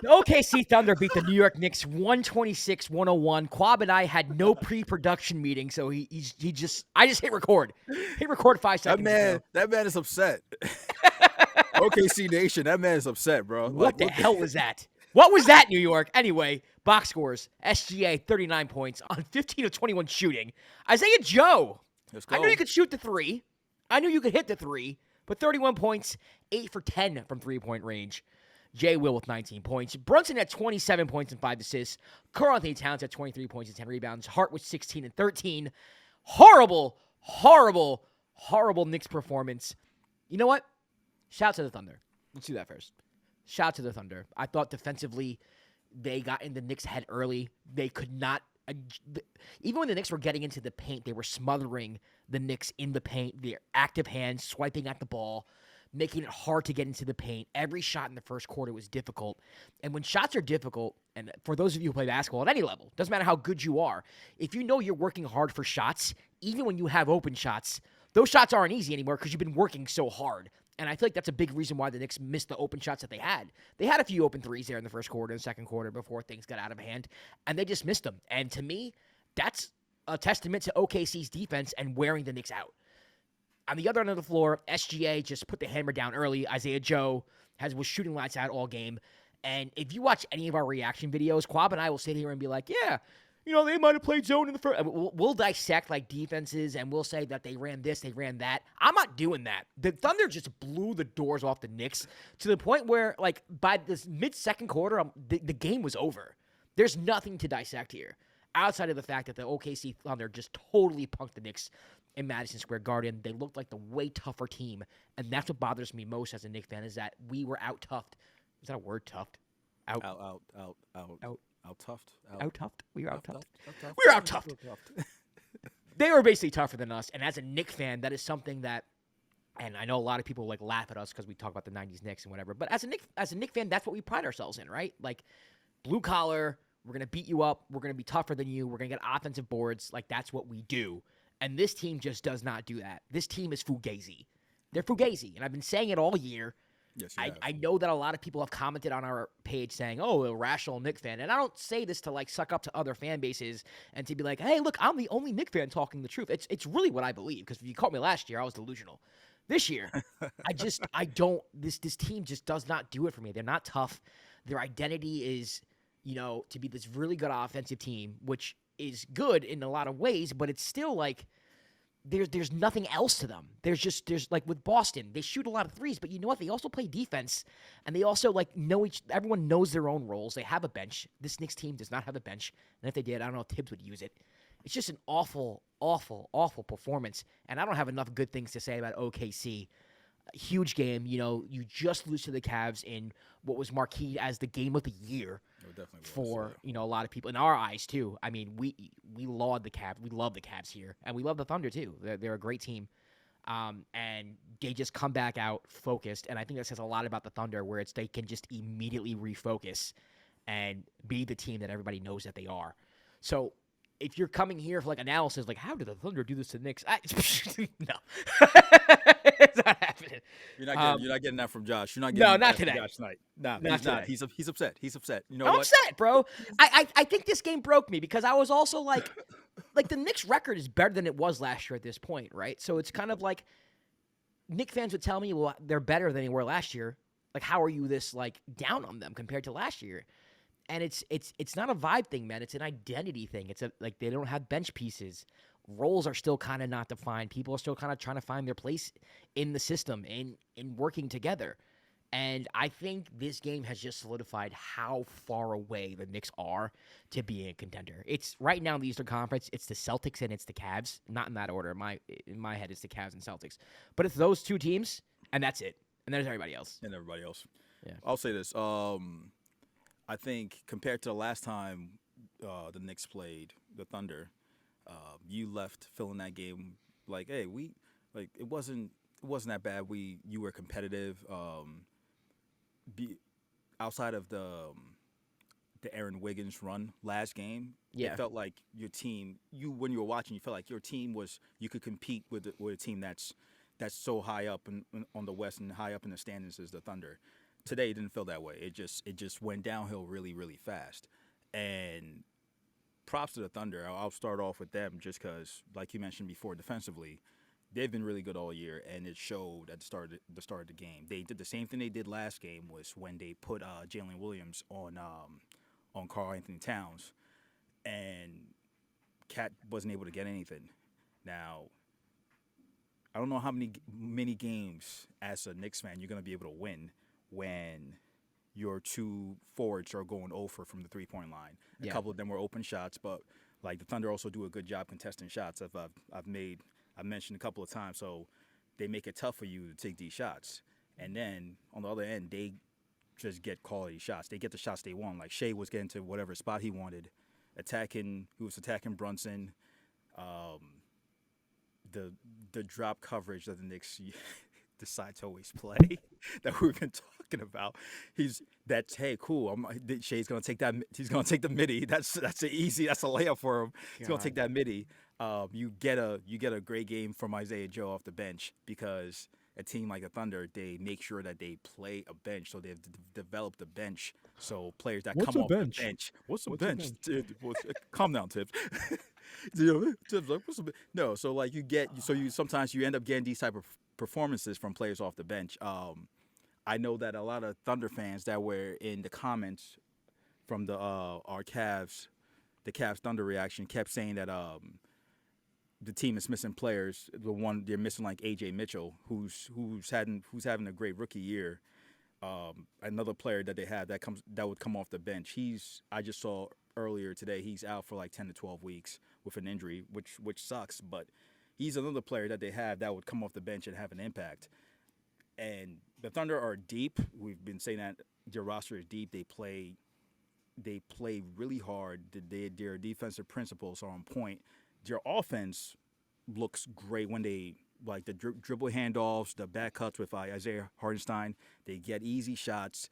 The OKC Thunder beat the New York Knicks 126-101. Kwab and I had no pre-production meeting, so I just hit record. Hit record 5 seconds ago. That man is upset. OKC Nation, that man is upset, bro. What the hell was that? What was that, New York? Anyway, box scores. SGA, 39 points on 15 of 21 shooting. Isaiah Joe. Let's go. I knew you could shoot the three. I knew you could hit the three. But 31 points, 8 for 10 from three-point range. Jay Will with 19 points. Brunson had 27 points and 5 assists. Karl-Anthony Towns had 23 points and 10 rebounds. Hart with 16 and 13. Horrible Knicks performance. You know what? Shout out to the Thunder. Let's do that first. Shout out to the Thunder. I thought defensively they got in the Knicks' head early. They could not even when the Knicks were getting into the paint, they were smothering the Knicks in the paint. Their active hands, swiping at the ball, making it hard to get into the paint. Every shot in the first quarter was difficult. And when shots are difficult, and for those of you who play basketball at any level, doesn't matter how good you are, if you know you're working hard for shots, even when you have open shots, those shots aren't easy anymore because you've been working so hard. And I feel like that's a big reason why the Knicks missed the open shots that they had. They had a few open threes there in the first quarter and second quarter before things got out of hand, and they just missed them. And to me, that's a testament to OKC's defense and wearing the Knicks out. On the other end of the floor, SGA just put the hammer down early. Isaiah Joe was shooting lights out all game. And if you watch any of our reaction videos, Kwab and I will sit here and be like, yeah, they might have played zone in the first. We'll dissect like defenses and we'll say that they ran this, they ran that. I'm not doing that. The Thunder just blew the doors off the Knicks to the point where, like, by this mid-second quarter, the game was over. There's nothing to dissect here outside of the fact that the OKC Thunder just totally punked the Knicks in Madison Square Garden. They looked like the way tougher team, and that's what bothers me most as a Knicks fan is that we were out-toughed. Is that a word, toughed? Out-toughed. Out-toughed? We were out-toughed. We were out-toughed. They were basically tougher than us, and as a Knicks fan, that is something that, and I know a lot of people like laugh at us because we talk about the 90s Knicks and whatever, but as a Knicks fan, that's what we pride ourselves in, right? Like, blue collar, we're going to beat you up, we're going to be tougher than you, we're going to get offensive boards, like that's what we do. And this team just does not do that. This team is fugazi. They're fugazi, and I've been saying it all year. Yes, I know that a lot of people have commented on our page saying, oh, irrational Knicks fan. And I don't say this to, like, suck up to other fan bases and to be like, hey, look, I'm the only Knicks fan talking the truth. It's really what I believe, because if you caught me last year, I was delusional. This year, this team just does not do it for me. They're not tough. Their identity is, to be this really good offensive team, which is good in a lot of ways, but it's still like, there's nothing else to them. There's like with Boston, they shoot a lot of threes, but you know what? They also play defense, and they also like everyone knows their own roles. They have a bench. This Knicks team does not have a bench, and if they did, I don't know if Tibbs would use it. It's just an awful, awful, awful performance, and I don't have enough good things to say about OKC. Huge game, you just lose to the Cavs in what was marquee as the game of the year for a lot of people in our eyes too. I mean, we laud the Cavs, we love the Cavs here, and we love the Thunder too. They're a great team, and they just come back out focused, and I think that says a lot about the Thunder, where they can just immediately refocus and be the team that everybody knows that they are. So, if you're coming here for like analysis, like how did the Thunder do this to the Knicks? No, it's not happening. You're not getting that from Josh. You're not getting not that today. from Josh tonight. No, Not he's not. today. He's upset. He's upset. You know I'm what? upset, bro. I think this game broke me because I was also like the Knicks record is better than it was last year at this point, right? So it's kind of like Knicks fans would tell me, well, they're better than they were last year. Like, how are you this like down on them compared to last year? And it's not a vibe thing, man. It's an identity thing. It's like they don't have bench pieces. Roles are still kind of not defined. People are still kind of trying to find their place in the system and in working together. And I think this game has just solidified how far away the Knicks are to being a contender. It's right now in the Eastern Conference, it's the Celtics and it's the Cavs. Not in that order. In my head, it's the Cavs and Celtics. But it's those two teams, and that's it. And there's everybody else. Yeah. I'll say this. I think compared to the last time the Knicks played the Thunder, you left filling that game like, hey, it wasn't that bad. You were competitive. Outside of the Aaron Wiggins run last game, it felt like your team. When you were watching, you felt like your team you could compete with a team that's so high up on the West and high up in the standings as the Thunder. today it didn't feel that way. It just went downhill really, really fast. And props to the Thunder. I'll start off with them just because, like you mentioned before, defensively, they've been really good all year, and it showed at the start of the game. They did the same thing they did last game was when they put Jalen Williams on Karl Anthony Towns, and Cat wasn't able to get anything. Now, I don't know how many games as a Knicks fan you're going to be able to win when your two forwards are going over from the 3-point line. A couple of them were open shots, but like the Thunder also do a good job contesting shots. I've mentioned a couple of times, so they make it tough for you to take these shots. And then on the other end, they just get quality shots. They get the shots they want. Like Shai was getting to whatever spot he wanted, he was attacking Brunson. The drop coverage that the Knicks decide to always play that we've been talking about. Hey, cool. Shai's gonna take that. He's gonna take the midi. That's a layup for him. He's gonna take that midi. You get a great game from Isaiah Joe off the bench because a team like the Thunder, they make sure that they play a bench, so they've developed a bench. So players that come off the bench. What's a bench? Calm down, Tibbs. Tibbs like, what's a bench? No, so like you sometimes you end up getting these type of performances from players off the bench. I know that a lot of Thunder fans that were in the comments from the Cavs Thunder reaction kept saying that the team is missing players. They're missing like AJ Mitchell, who's having a great rookie year. Another player that they have that would come off the bench. I just saw earlier today he's out for like 10 to 12 weeks with an injury, which sucks. But he's another player that they have that would come off the bench and have an impact. And the Thunder are deep. We've been saying that their roster is deep. They play really hard. Their defensive principles are on point. Their offense looks great when they like the dribble handoffs, the back cuts with Isaiah Hartenstein. They get easy shots.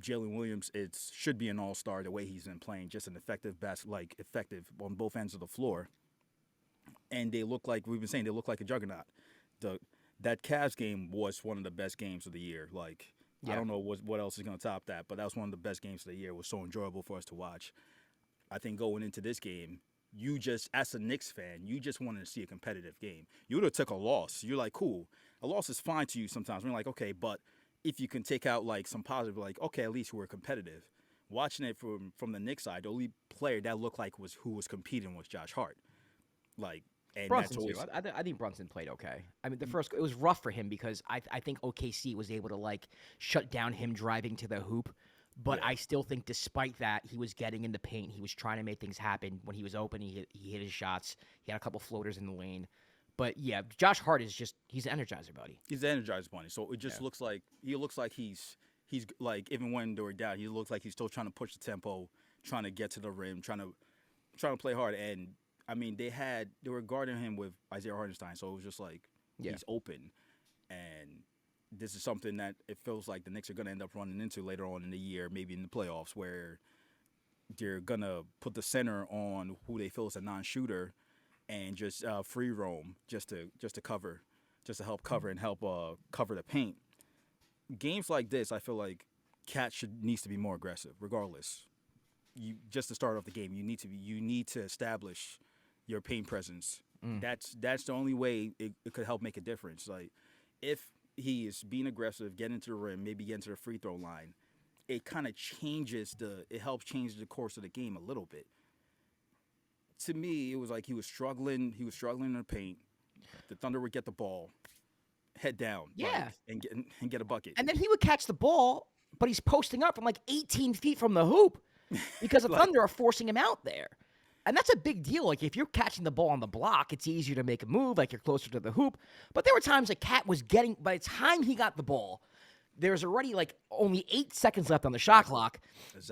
Jalen Williams, it should be an all-star the way he's been playing, just an effective effective on both ends of the floor. And they look like we've been saying they look like a juggernaut. That Cavs game was one of the best games of the year. I don't know what else is going to top that, but that was one of the best games of the year. It was so enjoyable for us to watch. I think going into this game, you just, as a Knicks fan, you just wanted to see a competitive game. You would have took a loss. You're like, cool. A loss is fine to you sometimes. We're like, okay, but if you can take out like some positive, like, okay, at least we're competitive. Watching it from the Knicks side, the only player that looked like who was competing was Josh Hart. And Brunson too. I think Brunson played okay. I mean, it was rough for him because I think OKC was able to shut down him driving to the hoop. But I still think despite that, he was getting in the paint. He was trying to make things happen. When he was open, he hit his shots. He had a couple floaters in the lane. But, yeah, Josh Hart he's an energizer buddy. He's an energizer bunny. So it just looks like he's like, even when they were down, he looks like he's still trying to push the tempo, trying to get to the rim, trying to play hard. And, I mean, they were guarding him with Isaiah Hartenstein. So it was just like he's open. And this is something that it feels like the Knicks are going to end up running into later on in the year, maybe in the playoffs, where they're going to put the center on who they feel is a non-shooter and just free roam just to help cover and help cover the paint. Games like this, I feel like Cat needs to be more aggressive, regardless. Just to start off the game, you need to establish your paint presence. That's the only way it could help make a difference. Like if he is being aggressive, getting to the rim, maybe getting to the free throw line, it kind of helps change the course of the game a little bit. To me, it was like he was struggling in the paint. The Thunder would get the ball, head down, and get a bucket. And then he would catch the ball, but he's posting up from 18 feet from the hoop because the Thunder are forcing him out there. And that's a big deal. If you're catching the ball on the block, it's easier to make a move, you're closer to the hoop. But there were times Cat was by the time he got the ball, there's already only 8 seconds left on the shot clock,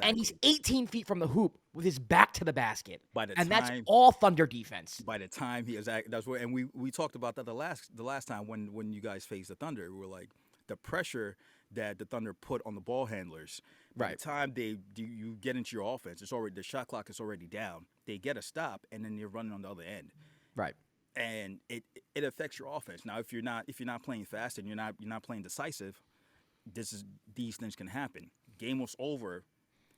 and he's 18 feet from the hoop with his back to the basket. That's all Thunder defense. By the time and we talked about that the last time when you guys faced the Thunder, we were like, the pressure that the Thunder put on the ball handlers. By the time you get into your offense, the shot clock is already down. They get a stop, and then you're running on the other end. Right. And it affects your offense. Now, if you're not playing fast and you're not playing decisive, these things can happen. Game was over.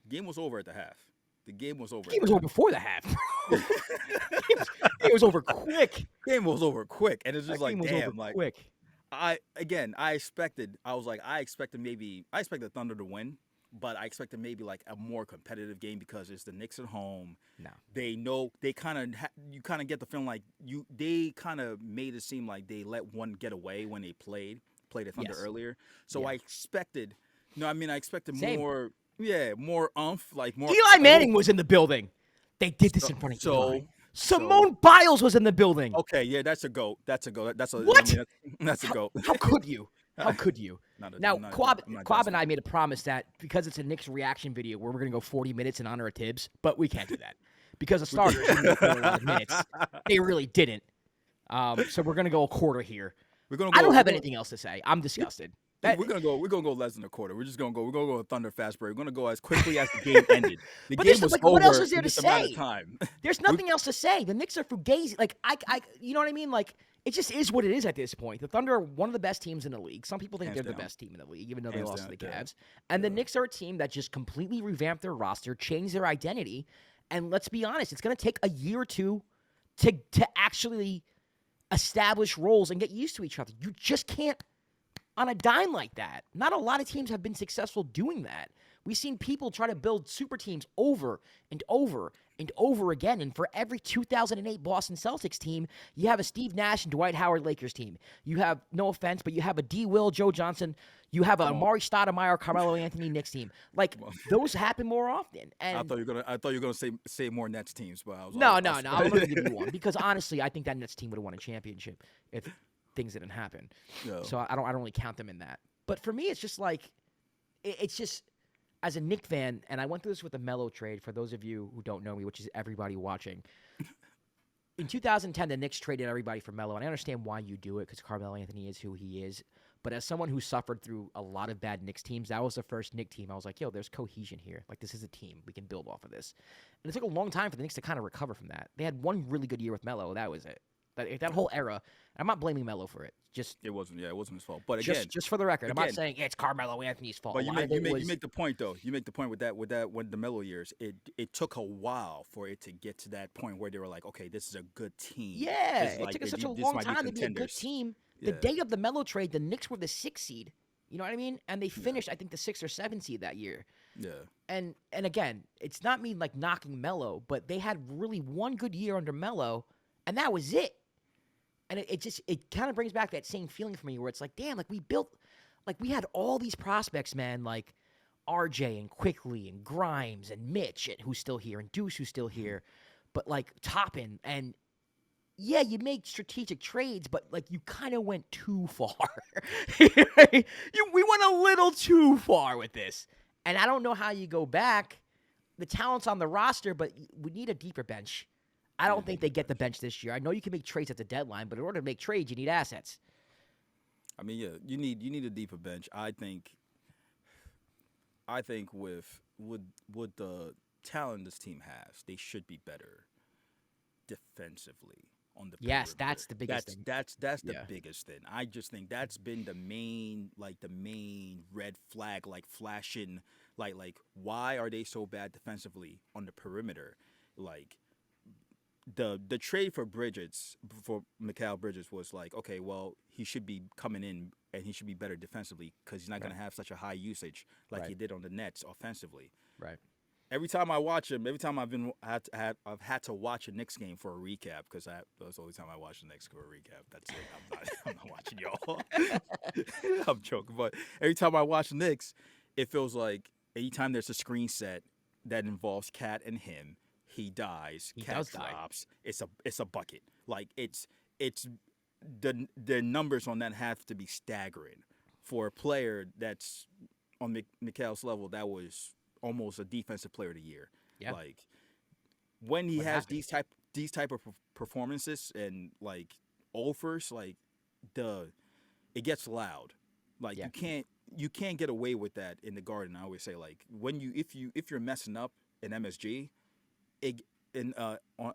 Game was over at the half. The game was over. The game was over before the half. It was over quick. Game was over quick, and it's just That game like, was damn, over like quick. I expected the Thunder to win, but I expected maybe like a more competitive game because it's the Knicks at home. No. They know they you kind of get the feeling like they kind of made it seem like they let one get away when they played the Thunder earlier. So Yeah. I expected, I expected Same. more umph, like more. Eli Manning was in the building. They did this in front of Eli. Simone Biles was in the building. Okay, yeah, that's a goat. That's a goat. What? That's a goat. How could you? How could you? Now, Kwab and I made a promise that because it's a Knicks reaction video where we're going to go 40 minutes in honor of Tibbs, but we can't do that. Because the starters didn't go a lot of minutes. They really didn't. So we're going to go a quarter here. I don't have anything else to say. I'm disgusted. We're gonna go less than a quarter. We're gonna go a Thunder fast break. We're gonna go as quickly as the game ended. The game was over. What else is there to say? There's nothing else to say. The Knicks are fugazi. Like you know what I mean? Like it just is what it is at this point. The Thunder are one of the best teams in the league. Some people think they're the best team in the league, even though they lost to the Cavs. And the Knicks are a team that just completely revamped their roster, changed their identity. And let's be honest, it's gonna take a year or two to actually establish roles and get used to each other. You just can't. On a dime like that. Not a lot of teams have been successful doing that. We've seen people try to build super teams over and over and over again. And for every 2008 Boston Celtics team, you have a Steve Nash and Dwight Howard Lakers team. You have, no offense, but you have a D. Will, Joe Johnson. You have a Amari Stoudemire, Carmelo Anthony Knicks team. Like, those happen more often. And I thought you were gonna say more Nets teams, but I was No. I'm going to give you one. Because honestly, I think that Nets team would have won a championship if things didn't happen. No. So I don't really count them in that. But for me, it's just like, it's just, as a Knicks fan, and I went through this with the Melo trade, for those of you who don't know me, which is everybody watching. In 2010, the Knicks traded everybody for Melo, and I understand why you do it, because Carmelo Anthony is who he is. But as someone who suffered through a lot of bad Knicks teams, that was the first Knicks team. I was like, yo, there's cohesion here. Like, this is a team. We can build off of this. And it took a long time for the Knicks to kind of recover from that. They had one really good year with Melo. That was it. That whole era, I'm not blaming Melo for it. It wasn't his fault. But again, just for the record, I'm not saying it's Carmelo Anthony's fault. But you make the point though. You make the point with that when the Melo years, it took a while for it to get to that point where they were like, okay, this is a good team. Yeah, it took such a long time to be a good team. The day of the Melo trade, the Knicks were the 6th seed. You know what I mean? And they finished, I think, the 6th or 7th seed that year. Yeah. And again, it's not me like knocking Melo, but they had really one good year under Melo, and that was it. And it kind of brings back that same feeling for me where it's like, damn, like we had all these prospects, man, like RJ and Quickly and Grimes and Mitch, and who's still here, and Deuce, who's still here, but like Toppin, and yeah, you make strategic trades, but like you kind of went too far. We went a little too far with this, and I don't know how you go back. The talent's on the roster, but we need a deeper bench. I don't think they get the bench this year. I know you can make trades at the deadline, but in order to make trades, you need assets. I mean, yeah, you need a deeper bench. I think with the talent this team has, they should be better defensively on the perimeter. Yes, that's the biggest thing. That's the biggest thing. I just think that's been the main red flag, like flashing, like why are they so bad defensively on the perimeter? Like the trade for Mikal Bridges was like, okay, well, he should be coming in and he should be better defensively because he's not going to have such a high usage like he did on the Nets offensively. Right. Every time I watch him, I've had to watch a Knicks game for a recap because that's the only time I watch the Knicks for a recap. That's it. I'm not watching y'all. I'm joking, but every time I watch the Knicks, it feels like anytime there's a screen set that involves Cat and him, he dies. Cat drops. It's a bucket. Like it's the numbers on that have to be staggering for a player that's on Mikal's level. That was almost a defensive player of the year. Yeah. Like when he has these type of performances and like offers, like it gets loud. Like you can't get away with that in the Garden. I always say like if you're messing up in MSG.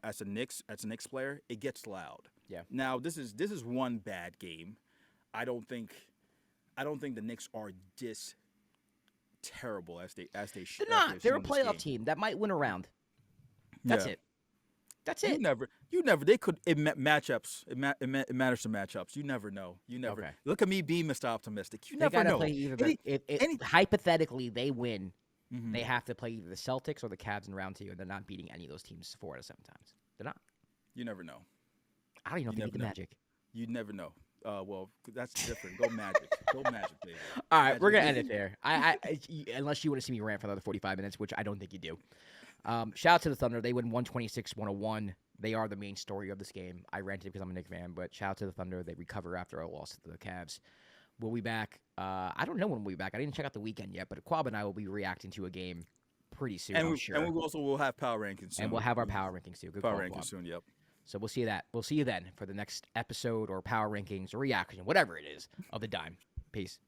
As a Knicks player, it gets loud. Yeah. Now this is one bad game. I don't think I don't think the Knicks are this terrible as they They're not. They're a playoff team that might win a round. That's it. That's it. You never. They could. Matchups. It matters to matchups. You never know. You never. Okay. Look at me being Mr. Optimistic. You They never gotta know. play either hypothetically, they win. They have to play either the Celtics or the Cavs in round 2, and they're not beating any of those teams 4 out of 7 times. They're not. You never know. I don't even know if they beat the Magic. You never know. Well, that's different. Go Magic. Go Magic, baby. All right, Magic, we're gonna end it there. Unless you want to see me rant for another 45 minutes, which I don't think you do. Shout out to the Thunder. They win 126-101. They are the main story of this game. I ranted because I'm a Knicks fan, but shout out to the Thunder. They recover after a loss to the Cavs. We'll be back. I don't know when we'll be back. I didn't check out the weekend yet, but Kwab and I will be reacting to a game pretty soon, I'm sure. And we'll have power rankings soon. And we'll have our power rankings too. Good power call, rankings Kwab. soon, yep. So we'll see you then for the next episode or power rankings or reaction, whatever it is, of the Dime. Peace.